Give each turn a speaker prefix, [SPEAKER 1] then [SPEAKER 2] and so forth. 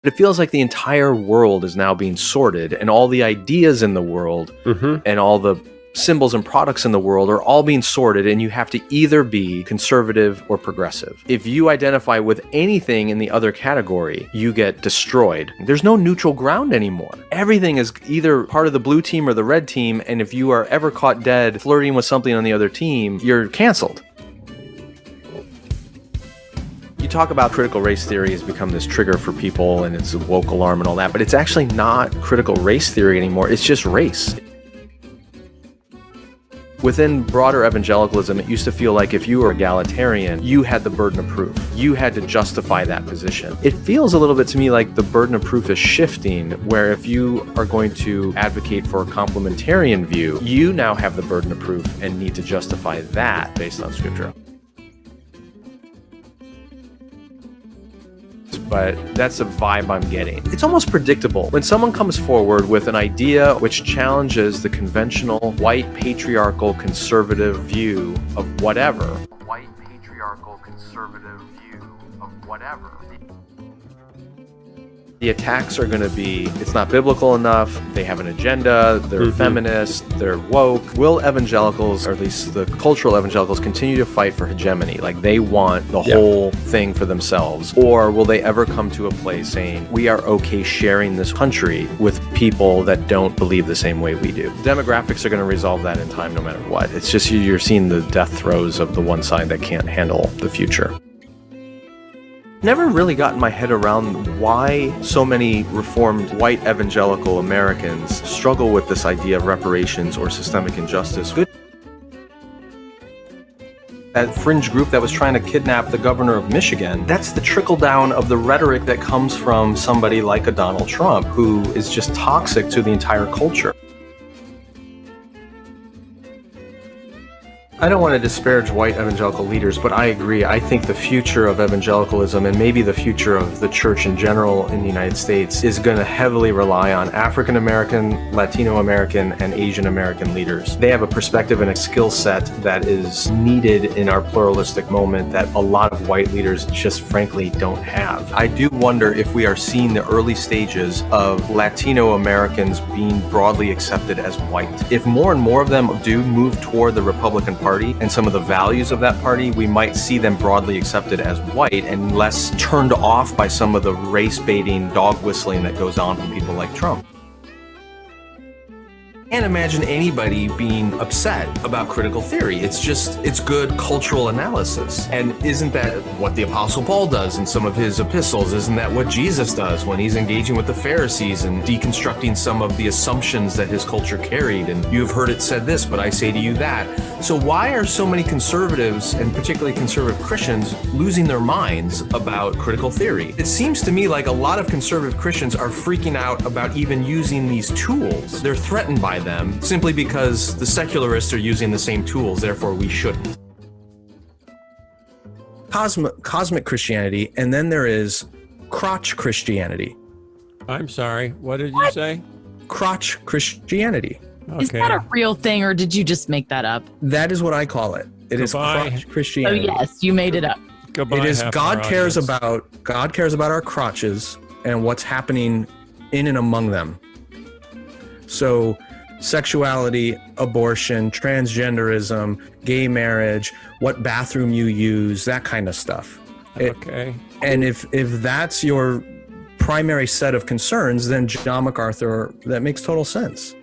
[SPEAKER 1] It feels like the entire world is now being sorted, and all the ideas in the world and all the symbols and products in the world are all being sorted, and you have to either be conservative or progressive. If you identify with anything in the other category, you get destroyed. There's no neutral ground anymore. Everything is either part of the blue team or the red team, and if you are ever caught dead flirting with something on the other team, you're canceled. You talk about critical race theory has become this trigger for people, and it's a woke alarm and all that, but it's actually not critical race theory anymore. It's just race. Within broader evangelicalism, it used to feel like if you were egalitarian, you had the burden of proof. You had to justify that position. It feels a little bit to me like the burden of proof is shifting, where if you are going to advocate for a complementarian view, you now have the burden of proof and need to justify that based on scripture. But that's the vibe I'm getting. It's almost predictable. When someone comes forward with an idea which challenges the conventional white patriarchal conservative view of whatever. White patriarchal conservative view of whatever. The attacks are going to be, it's not biblical enough, they have an agenda, they're feminist, they're woke. Will evangelicals, or at least the cultural evangelicals, continue to fight for hegemony? Like they want the whole thing for themselves? Or will they ever come to a place saying, we are okay sharing this country with people that don't believe the same way we do? Demographics are going to resolve that in time no matter what. It's just you're seeing the death throes of the one side that can't handle the future. Never really gotten my head around why so many reformed white evangelical Americans struggle with this idea of reparations or systemic injustice. That fringe group that was trying to kidnap the governor of Michigan, that's the trickle down of the rhetoric that comes from somebody like a Donald Trump, who is just toxic to the entire culture. I don't want to disparage white evangelical leaders, but I agree. I think the future of evangelicalism, and maybe the future of the church in general in the United States, is going to heavily rely on African American, Latino American, and Asian American leaders. They have a perspective and a skill set that is needed in our pluralistic moment that a lot of white leaders just frankly don't have. I do wonder if we are seeing the early stages of Latino Americans being broadly accepted as white. If more and more of them do move toward the Republican Party and some of the values of that party, we might see them broadly accepted as white and less turned off by some of the race-baiting dog whistling that goes on from people like Trump. Can't imagine anybody being upset about critical theory. It's good cultural analysis. And isn't that what the Apostle Paul does in some of his epistles? Isn't that what Jesus does when he's engaging with the Pharisees and deconstructing some of the assumptions that his culture carried? And you've heard it said this, but I say to you that. So why are so many conservatives, and particularly conservative Christians, losing their minds about critical theory? It seems to me like a lot of conservative Christians are freaking out about even using these tools. They're threatened by them simply because the secularists are using the same tools, therefore we shouldn't. Cosmic Christianity, and then there is crotch Christianity.
[SPEAKER 2] I'm sorry, what did you say?
[SPEAKER 1] Crotch Christianity.
[SPEAKER 2] Okay.
[SPEAKER 3] Is that a real thing, or did you just make that up?
[SPEAKER 1] That is what I call it. It is crotch Christianity.
[SPEAKER 3] Oh yes, you made it up.
[SPEAKER 2] Goodbye,
[SPEAKER 1] it is God cares
[SPEAKER 2] audience.
[SPEAKER 1] about our crotches and what's happening in and among them. So sexuality, abortion, transgenderism, gay marriage, what bathroom you use, that kind of stuff.
[SPEAKER 2] Okay.
[SPEAKER 1] And if that's your primary set of concerns, then John MacArthur, that makes total sense.